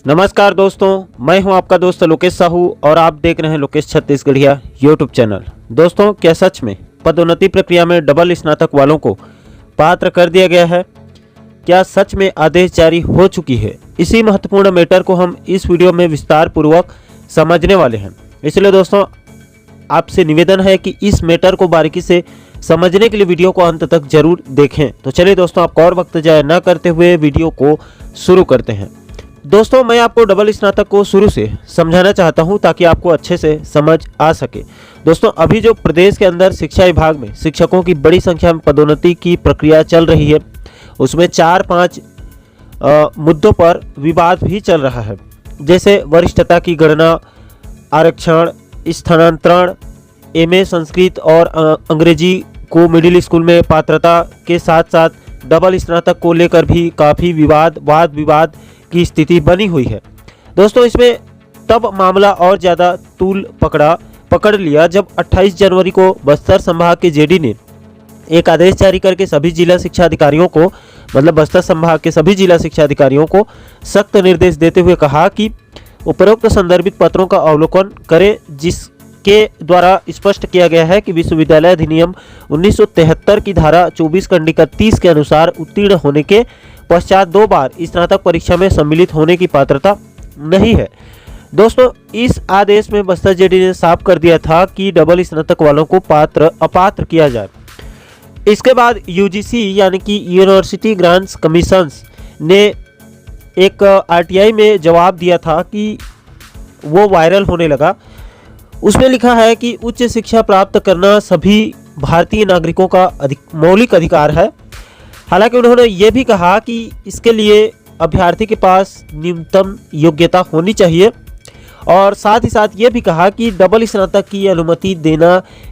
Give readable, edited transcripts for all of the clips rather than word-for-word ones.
नमस्कार दोस्तों, मैं हूं आपका दोस्त लोकेश साहू और आप देख रहे हैं लोकेश छत्तीसगढ़िया यूट्यूब चैनल। दोस्तों, क्या सच में पदोन्नति प्रक्रिया में डबल स्नातक वालों को पात्र कर दिया गया है? क्या सच में आदेश जारी हो चुकी है? इसी महत्वपूर्ण मैटर को हम इस वीडियो में विस्तार पूर्वक समझने वाले हैं। इसलिए दोस्तों, आपसे निवेदन है कि इस मैटर को बारीकी से समझने के लिए वीडियो को अंत तक जरूर देखें। तो चलिए दोस्तों, आपको और वक्त जाया न करते हुए वीडियो को शुरू करते हैं। दोस्तों, मैं आपको डबल स्नातक को शुरू से समझाना चाहता हूं ताकि आपको अच्छे से समझ आ सके। दोस्तों, अभी जो प्रदेश के अंदर शिक्षा विभाग में शिक्षकों की बड़ी संख्या में पदोन्नति की प्रक्रिया चल रही है, उसमें 4-5 मुद्दों पर विवाद भी चल रहा है। जैसे वरिष्ठता की गणना, आरक्षण, स्थानांतरण, एमए संस्कृत और अंग्रेजी को मिडिल स्कूल में पात्रता के साथ साथ डबल स्नातक को लेकर भी काफ़ी वाद विवाद की स्थिति बनी हुई है। दोस्तों, इसमें तब मामला और ज़्यादा तूल पकड़ लिया जब 28 जनवरी को बस्तर संभाग के जेडी ने एक आदेश जारी करके सभी जिला शिक्षा अधिकारियों को, मतलब बस्तर संभाग के सभी जिला शिक्षा अधिकारियों को सख्त निर्देश देते हुए कहा कि उपरोक्त संदर्भित पत्रों का अवलोकन करें, जिसके द्वारा स्पष्ट किया गया है कि विश्वविद्यालय अधिनियम 1973 की धारा 24 कंडिका 30 के अनुसार उत्तीर्ण होने के पश्चात 2 बार स्नातक परीक्षा में सम्मिलित होने की पात्रता नहीं है। दोस्तों, इस आदेश में बस्तर जेडी ने साफ कर दिया था कि डबल स्नातक वालों को अपात्र किया जाए। इसके बाद यूजीसी यानी कि यूनिवर्सिटी ग्रांट्स कमीशन ने एक आरटीआई में जवाब दिया था कि वो वायरल होने लगा। उसमें लिखा है कि उच्च शिक्षा प्राप्त करना सभी भारतीय नागरिकों का मौलिक अधिकार है। हालांकि उन्होंने ये भी कहा कि इसके लिए अभ्यर्थी के पास न्यूनतम योग्यता होनी चाहिए और साथ ही साथ ये भी कहा कि डबल स्नातक की अनुमति देना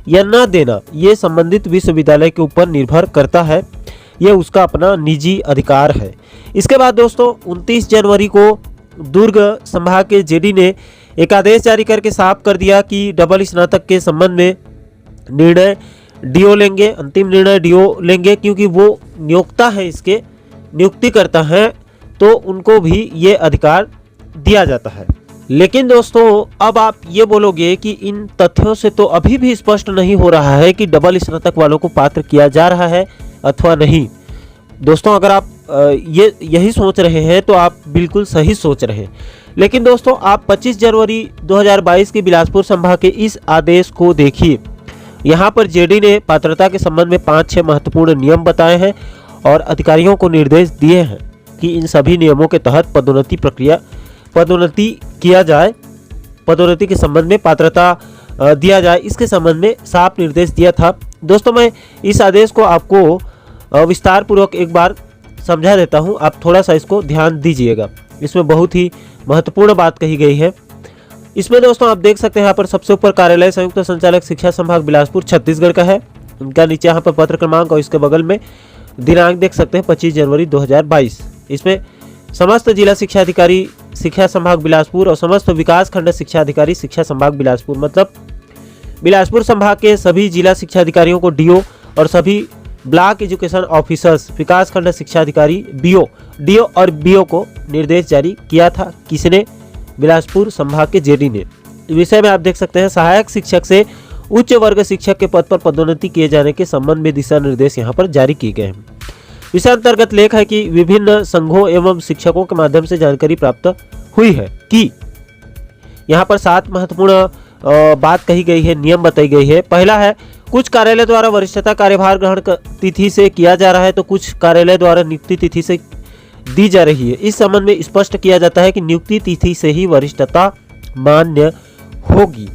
या न देना ये संबंधित विश्वविद्यालय के ऊपर निर्भर करता है, ये उसका अपना निजी अधिकार है। इसके बाद दोस्तों, 29 जनवरी को दुर्ग संभाग के जेडी ने एक आदेश जारी करके साफ कर दिया कि डबल स्नातक के संबंध में निर्णय डीओ लेंगे, अंतिम निर्णय डीओ लेंगे, क्योंकि वो नियोक्ता है, इसके नियुक्ति करता है, तो उनको भी ये अधिकार दिया जाता है। लेकिन दोस्तों, अब आप ये बोलोगे कि इन तथ्यों से तो अभी भी स्पष्ट नहीं हो रहा है कि डबल स्नातक वालों को पात्र किया जा रहा है अथवा नहीं। दोस्तों, अगर आप यही सोच रहे हैं तो आप बिल्कुल सही सोच रहे हैं। लेकिन दोस्तों, आप 25 जनवरी 2022 के बिलासपुर संभाग के इस आदेश को देखिए। यहाँ पर जेडी ने पात्रता के संबंध में 5-6 महत्वपूर्ण नियम बताए हैं और अधिकारियों को निर्देश दिए हैं कि इन सभी नियमों के तहत पदोन्नति किया जाए, पदोन्नति के संबंध में पात्रता दिया जाए, इसके संबंध में साफ निर्देश दिया था। दोस्तों, मैं इस आदेश को आपको विस्तार पूर्वक एक बार समझा देता हूँ, आप थोड़ा सा इसको ध्यान दीजिएगा। इसमें बहुत ही महत्वपूर्ण बात कही गई है। इसमें दोस्तों, आप देख सकते हैं यहाँ पर सबसे ऊपर कार्यालय संयुक्त संचालक शिक्षा संभाग बिलासपुर छत्तीसगढ़ का है। उनका नीचे यहाँ पर पत्र क्रमांक और इसके बगल में दिनांक देख सकते हैं 25 जनवरी 2022। इसमें समस्त जिला शिक्षा अधिकारी शिक्षा संभाग बिलासपुर और समस्त विकास खंड शिक्षा अधिकारी शिक्षा संभाग बिलासपुर, मतलब बिलासपुर संभाग के सभी जिला शिक्षा अधिकारियों को डीओ और सभी ब्लॉक एजुकेशन ऑफिसर्स विकास खंड शिक्षा अधिकारी डीओ और बीओ को निर्देश जारी किया था। किसने? बिलासपुर संभाग के जेडी ने। विषय में आप देख सकते हैं सहायक शिक्षक से उच्च वर्ग शिक्षक के पद पर पदोन्नति किए जाने के संबंध में दिशा निर्देश यहाँ पर जारी किए गए हैं। विषय अंतर्गत लेख है कि विभिन्न संघों एवं शिक्षकों के माध्यम से जानकारी प्राप्त हुई है कि यहाँ पर 7 महत्वपूर्ण बात कही गई है, नियम बताई गई है। पहला है, कुछ कार्यालय द्वारा वरिष्ठता कार्यभार ग्रहण तिथि से किया जा रहा है तो कुछ कार्यालय द्वारा नियुक्ति तिथि से दी जा रही है। इस संबंध में स्पष्ट किया जाता है कि नियुक्ति तिथि से ही वरिष्ठता मान्य होगी।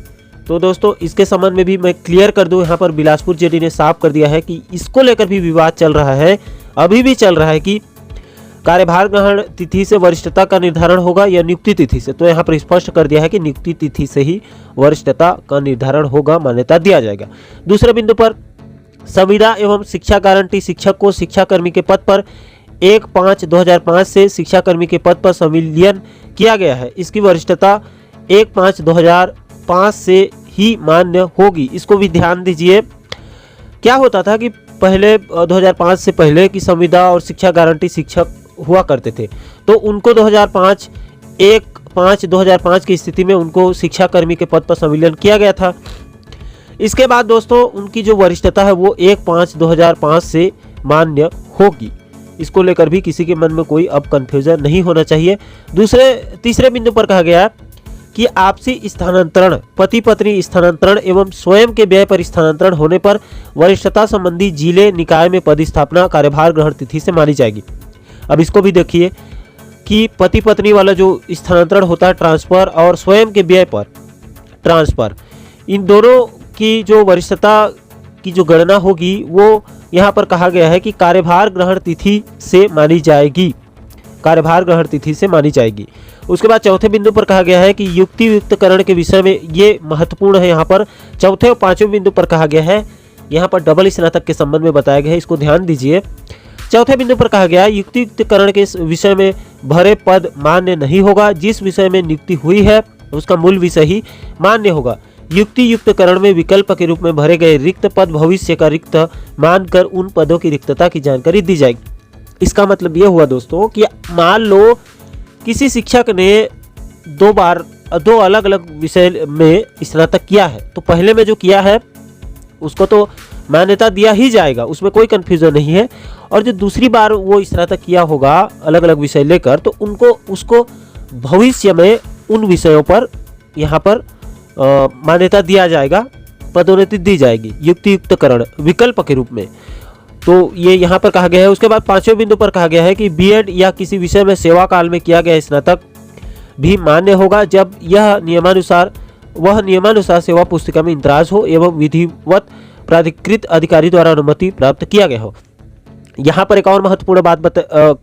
तो दोस्तों, इसके संबंध में भी मैं क्लियर कर दूं, यहाँ पर बिलासपुर जेडी ने साफ कर दिया है कि इसको लेकर भी विवाद चल रहा है, अभी भी चल रहा है कि कार्यभार ग्रहण तिथि से वरिष्ठता का निर्धारण होगा या नियुक्ति तिथि से। तो यहाँ पर स्पष्ट कर दिया है कि नियुक्ति तिथि से ही वरिष्ठता का निर्धारण होगा, मान्यता दिया जाएगा। दूसरे बिंदु पर, संविदा एवं शिक्षा गारंटी शिक्षक को शिक्षाकर्मी के पद पर 1/5/2005 से शिक्षाकर्मी के पद पर संविलियन किया गया है। इसकी वरिष्ठता 1/5/2005 से ही मान्य होगी। इसको भी ध्यान दीजिए। क्या होता था कि पहले 2005 से पहले की संविदा और शिक्षा गारंटी शिक्षक हुआ करते थे, तो उनको 2005 1 1/5/2005 की स्थिति में उनको शिक्षा कर्मी के पद पर संविलियन किया गया था। इसके बाद दोस्तों उनकी जो वरिष्ठता है वो 1/5/2005 से मान्य होगी। इसको लेकर भी किसी के मन में कोई अब कन्फ्यूजन नहीं होना चाहिए। तीसरे बिंदु पर कहा गया कि आपसी स्थानांतरण, पति पत्नी स्थानांतरण एवं स्वयं के व्यय पर स्थानांतरण होने पर वरिष्ठता संबंधी जिले निकाय में पदस्थापना कार्यभार ग्रहण तिथि से मानी जाएगी। अब इसको भी देखिए कि पति पत्नी वाला जो स्थानांतरण होता है ट्रांसफर, और स्वयं के व्यय पर ट्रांसफर, इन दोनों की जो वरिष्ठता की जो गणना होगी वो यहाँ पर कहा गया है कि कार्यभार ग्रहण तिथि से मानी जाएगी। कार्यभार ग्रहण तिथि से मानी जाएगी। उसके बाद चौथे बिंदु पर कहा गया है कि युक्तियुक्तकरण के विषय में, ये महत्वपूर्ण है। यहाँ पर चौथे और पांचवें बिंदु पर कहा गया है, यहाँ पर डबल स्नातक के संबंध में बताया गया है, इसको ध्यान दीजिए। चौथे बिंदु पर कहा गया है युक्तियुक्तकरण के विषय में भरे पद मान्य नहीं होगा। जिस विषय में नियुक्ति हुई है उसका मूल विषय ही मान्य होगा। युक्तियुक्तकरण में विकल्प के रूप में भरे गए रिक्त पद भविष्य का रिक्त मानकर उन पदों की रिक्तता की जानकारी दी जाएगी। इसका मतलब यह हुआ दोस्तों कि मान लो किसी शिक्षक ने दो अलग अलग विषय में स्नातक किया है, तो पहले में जो किया है उसको तो मान्यता दिया ही जाएगा, उसमें कोई कंफ्यूजन नहीं है। और जो दूसरी बार वो स्नातक किया होगा अलग अलग विषय लेकर, तो उसको भविष्य में उन विषयों पर यहाँ पर मान्यता दिया जाएगा, पदोन्नति दी जाएगी युक्तियुक्तकरण विकल्प के रूप में। तो ये यहाँ पर कहा गया है। उसके बाद पांचवें बिंदु पर कहा गया है कि बीएड या किसी विषय में सेवा काल में किया गया स्नातक भी मान्य होगा जब वह नियमानुसार सेवा पुस्तिका में इंदराज हो एवं विधिवत प्राधिकृत अधिकारी द्वारा अनुमति प्राप्त किया गया हो। यहाँ पर एक और महत्वपूर्ण बात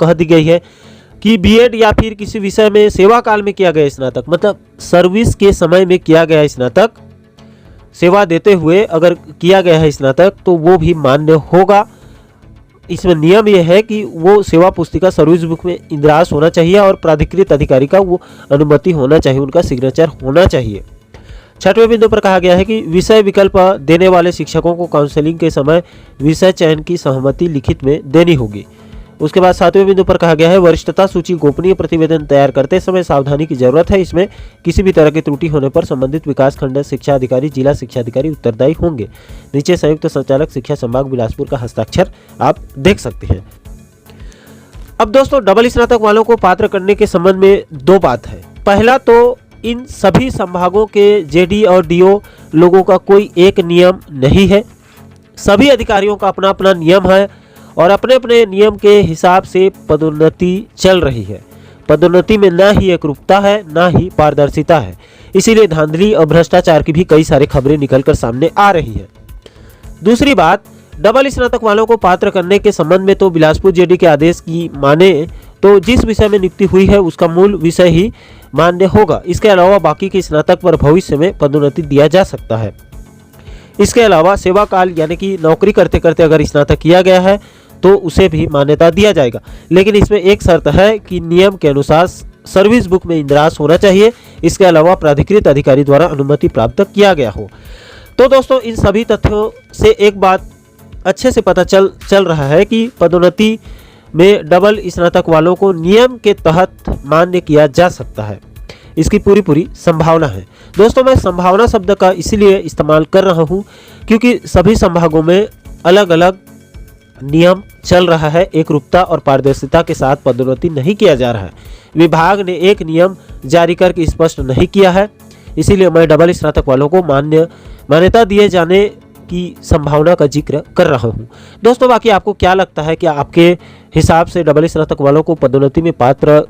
कह दी गई है कि बीएड या फिर किसी विषय में सेवा काल में किया गया स्नातक, मतलब सर्विस के समय में किया गया स्नातक, सेवा देते हुए अगर किया गया है स्नातक, तो वो भी मान्य होगा। इसमें नियम यह है कि वो सेवा पुस्तिका सर्विस बुक में इंदराज होना चाहिए और प्राधिकृत अधिकारी का वो अनुमति होना चाहिए, उनका सिग्नेचर होना चाहिए। छठवें बिंदु पर कहा गया है कि विषय विकल्प देने वाले शिक्षकों को काउंसलिंग के समय विषय चयन की सहमति लिखित में देनी होगी। उसके बाद सातवें बिंदु पर कहा गया है वरिष्ठता सूची गोपनीय प्रतिवेदन तैयार करते समय सावधानी की जरूरत है। इसमें किसी भी तरह की त्रुटि होने पर संबंधित विकासखंड शिक्षा अधिकारी, जिला शिक्षा अधिकारी उत्तरदायी होंगे। नीचे संयुक्त संचालक शिक्षा संभाग बिलासपुर का हस्ताक्षर आप देख सकते हैं। अब दोस्तों डबल स्नातक वालों को पात्र करने के संबंध में दो बात है। पहला तो इन सभी संभागों के जेडी और डीओ लोगों का कोई एक नियम नहीं है, सभी अधिकारियों का अपना अपना नियम है और अपने अपने नियम के हिसाब से पदोन्नति चल रही है। पदोन्नति में ना ही एकरूपता है ना ही पारदर्शिता है, इसीलिए धांधली और भ्रष्टाचार की भी कई सारी खबरें निकलकर सामने आ रही है। दूसरी बात, डबल स्नातक वालों को पात्र करने के संबंध में तो बिलासपुर जेडी के आदेश की माने तो जिस विषय में नियुक्ति हुई है उसका मूल विषय ही मान्य होगा। इसके अलावा बाकी के स्नातक पर भविष्य में पदोन्नति दिया जा सकता है। इसके अलावा सेवा काल यानी कि नौकरी करते करते अगर स्नातक किया गया है तो उसे भी मान्यता दिया जाएगा, लेकिन इसमें एक शर्त है कि नियम के अनुसार सर्विस बुक में इंदराज होना चाहिए। इसके अलावा प्राधिकृत अधिकारी द्वारा अनुमति प्राप्त किया गया हो। तो दोस्तों इन सभी तथ्यों से एक बात अच्छे से पता चल रहा है कि पदोन्नति में डबल स्नातक वालों को नियम के तहत मान्य किया जा सकता है, इसकी पूरी संभावना है। दोस्तों मैं संभावना शब्द का इसलिए इस्तेमाल कर रहा हूं क्योंकि सभी संभागों में अलग अलग नियम चल रहा है, एकरूपता और पारदर्शिता के साथ पदोन्नति नहीं किया जा रहा है। विभाग ने एक नियम जारी करके स्पष्ट नहीं किया है, इसीलिए मैं डबल स्नातक वालों को मान्यता दिए जाने की संभावना का जिक्र कर रहा हूं। दोस्तों बाकी आपको क्या लगता है कि आपके हिसाब से डबल स्नातक वालों को पदोन्नति में पात्र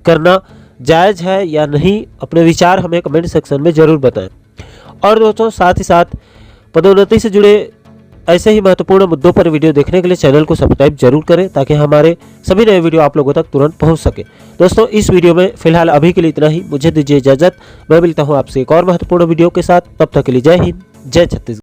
करना जायज़ है या नहीं? अपने विचार हमें कमेंट सेक्शन में जरूर बताएं। और दोस्तों साथ ही साथ पदोन्नति से जुड़े ऐसे ही महत्वपूर्ण मुद्दों पर वीडियो देखने के लिए चैनल को सब्सक्राइब जरूर करें ताकि हमारे सभी नए वीडियो आप लोगों तक तुरंत पहुंच सके। दोस्तों इस वीडियो में फिलहाल अभी के लिए इतना ही, मुझे दीजिए इजाजत। मैं मिलता हूं आपसे एक और महत्वपूर्ण वीडियो के साथ, तब तक के लिए जय हिंद, जय छत्तीसगढ़।